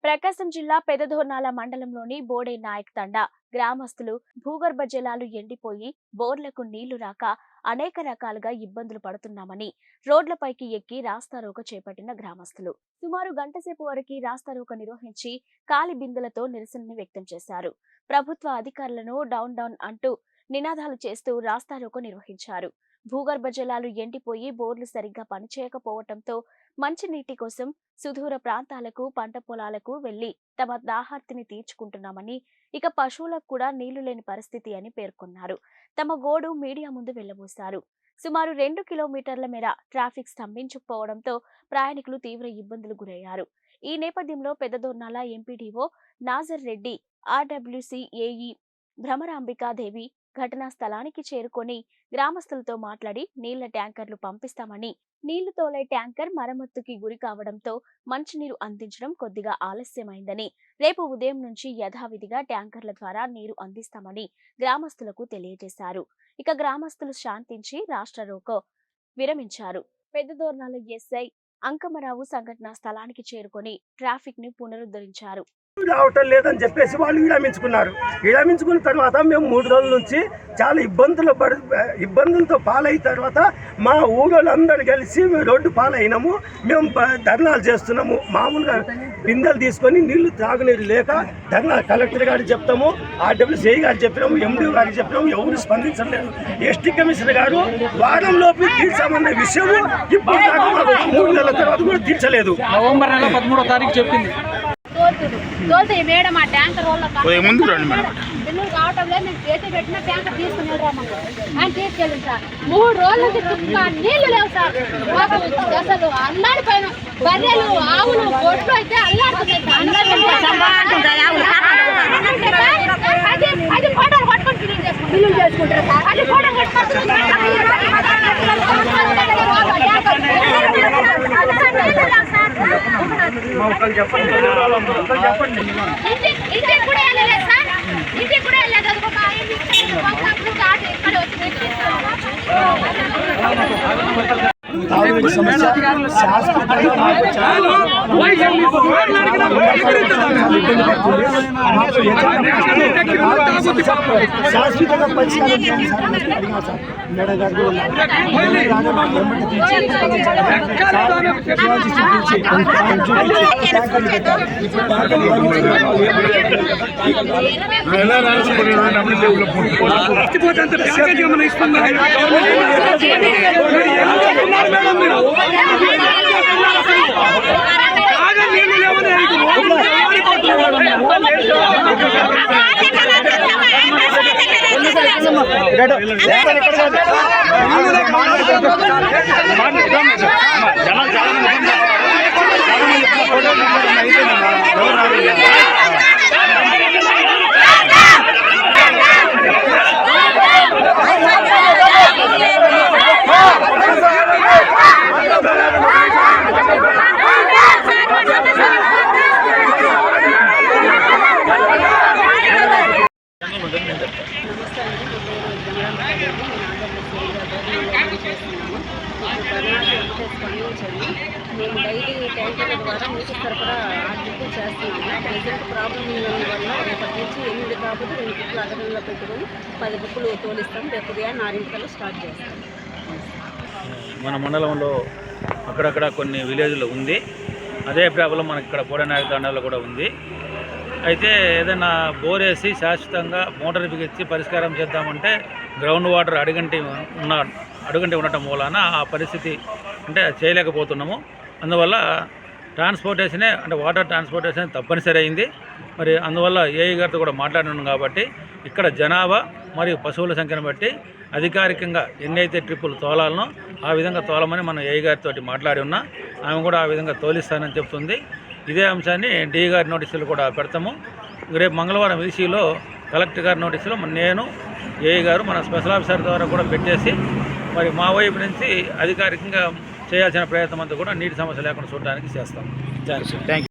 ప్రకాశం జిల్లా పెదదోర్నాల మండలంలోని బోడే నాయక్ తండా గ్రామస్తులు భూగర్భ జలాలు ఎండిపోయి బోర్లకు నీళ్లు రాక అనేక రకాలుగా ఇబ్బందులు పడుతున్నామని రోడ్లపైకి ఎక్కి రాస్తారోక చేపట్టిన గ్రామస్తులు సుమారు గంటసేపు వరకు రాస్తారోక నిర్వహించి కాలి బిందెలతో నిరసనని వ్యక్తం చేశారు. ప్రభుత్వ అధికారులను డౌన్ అంటూ నినాదాలు చేస్తూ రాస్తారోక నిర్వహించారు. భూగర్భ జలాలు ఎండిపోయి బోర్లు సరిగ్గా పనిచేయకపోవడంతో మంచినీటి కోసం సుదూర ప్రాంతాలకు పంట పొలాలకు వెళ్లి తమ దాహార్తిని తీర్చుకుంటున్నామని, ఇక పశువులకు కూడా నీళ్లు లేని పరిస్థితి అని పేర్కొన్నారు. తమ గోడు మీడియా ముందు వెళ్లబోశారు. సుమారు 2 కిలోమీటర్ల మేర ట్రాఫిక్ స్తంభించకపోవడంతో ప్రయాణికులు తీవ్ర ఇబ్బందులు గురయ్యారు. ఈ నేపథ్యంలో Pedadornala MPDO Nazar Reddy, RWC AE Bhramarambikadevi ఘటనా స్థలానికి చేరుకొని గ్రామస్తులతో మాట్లాడి నీళ్ల ట్యాంకర్లు పంపిస్తామని, నీళ్లు తోలే ట్యాంకర్ మరమ్మతుకి గురి కావడంతో మంచినీరు అందించడం కొద్దిగా ఆలస్యమైందని, రేపు ఉదయం నుంచి యథావిధిగా ట్యాంకర్ల ద్వారా నీరు అందిస్తామని గ్రామస్తులకు తెలియజేశారు. ఇక గ్రామస్తులు శాంతించి రాష్ట్రరోకో విరమించారు. పెదదోర్నాల ఎస్ఐ అంకమరావు సంఘటనా స్థలానికి చేరుకొని ట్రాఫిక్ ని పునరుద్ధరించారు. రావటం లేదని చెప్పేసి వాళ్ళు విరమించుకున్న తర్వాత మేము 3 రోజుల నుంచి చాలా ఇబ్బందులతో పాలైన తర్వాత మా ఊళ్ళందరూ కలిసి రోడ్డు పాలైనాము. మేము ధర్నాలు చేస్తున్నాము. మామూలుగా బిందెలు తీసుకొని నీళ్లు తాగునీరు లేక ధర్నా కలెక్టర్ గారికి చెప్తాము, ఆర్డబ్ల్యూసీ గారికి చెప్పినాము, ఎండీ గారికి చెప్పినాము. ఎవరు స్పందించలేదు. ఎస్టీ కమిషనర్ గారు వారంలోపు తీర్చామన్న విషయం ఇప్పుడు 3 నెలల తర్వాత కూడా తీర్చలేదు. నవంబర్ నెల 13వ తారీఖు చెప్పింది. తోలుతాయి మేడం. ఆ ట్యాంకర్ వల్ల బిల్లులు కావటం లేదు. నేను చేతి పెట్టిన ట్యాంకర్ తీసుకుని వెళ్ళరామన్నా ఆయన తీసుకెళ్ళింది సార్. 3 రోజుల నుంచి చుక్క నీళ్లు లేవు సార్. అసలు అల్లాడిపోయిన బర్రెలు, ఆవులు, గొడ్లు అయితే అల్లాడుతున్నాయి. అది ఫోటోలు పట్టుకొని బిల్లులు చేసుకుంటారు సార్. అది ఫోటోలు చెప్పండి. ఇంటికి కూడా వెళ్ళలేదు సార్. ఇంటికి కూడా వెళ్ళలేదు. అది ఒక ఇక్కడ తాగునీటి సమస్య శాశ్వతంగా పరిష్కారం చేయాలి సార్. మేడం గారు మేము డైలీ ట్యాంకర్ల ద్వారా నీటి సరఫరా ఆర్డర్ చేస్తున్నాము. ప్రజెంట్ ప్రాబ్లం వల్ల రేపటి నుంచి 8 కాకపోతే 2 బుక్కులు అదనంలో పెట్టుకొని 10 బుక్కులు తోలిస్తాం. రేపు ఉదయం 4 స్టార్ట్ చేస్తాం. మన మండలంలో అక్కడక్కడ కొన్ని విలేజ్లో ఉంది. అదే ప్రాబ్లం మనకి ఇక్కడ బోడనాయక తండాలో కూడా ఉంది. అయితే ఏదైనా బోరేసి శాశ్వతంగా మోటార్ బిగించి పరిష్కారం చేద్దామంటే గ్రౌండ్ వాటర్ అడుగంటి ఉండటం మూలాన ఆ పరిస్థితి అంటే చేయలేకపోతున్నాము. అందువల్ల ట్రాన్స్పోర్టేషనే అంటే వాటర్ ట్రాన్స్పోర్టేషన్ తప్పనిసరి అయింది. మరి అందువల్ల ఏఈ గారితో కూడా మాట్లాడినాను కాబట్టి ఇక్కడ జనాభా మరియు పశువుల సంఖ్యను బట్టి అధికారికంగా ఎన్నైతే ట్రిప్పులు తోలాలనో ఆ విధంగా తోలమని మనం ఏఈ గారితో మాట్లాడి ఉన్నా. ఆమె కూడా ఆ విధంగా తోలిస్తానని చెప్తుంది. ఇదే అంశాన్ని డీ గారి నోటీసులు కూడా పెడతాము. రేపు మంగళవారం ఈసీలో కలెక్టర్ గారి నోటీసులో నేను ఏఈ గారు మన స్పెషల్ ఆఫీసర్ ద్వారా కూడా పెట్టేసి మరి మా వైపు నుంచి అధికారికంగా చేయాల్సిన ప్రయత్నం అంతా కూడా నీటి సమస్య లేకుండా చూడడానికి చేస్తాం. Thank you.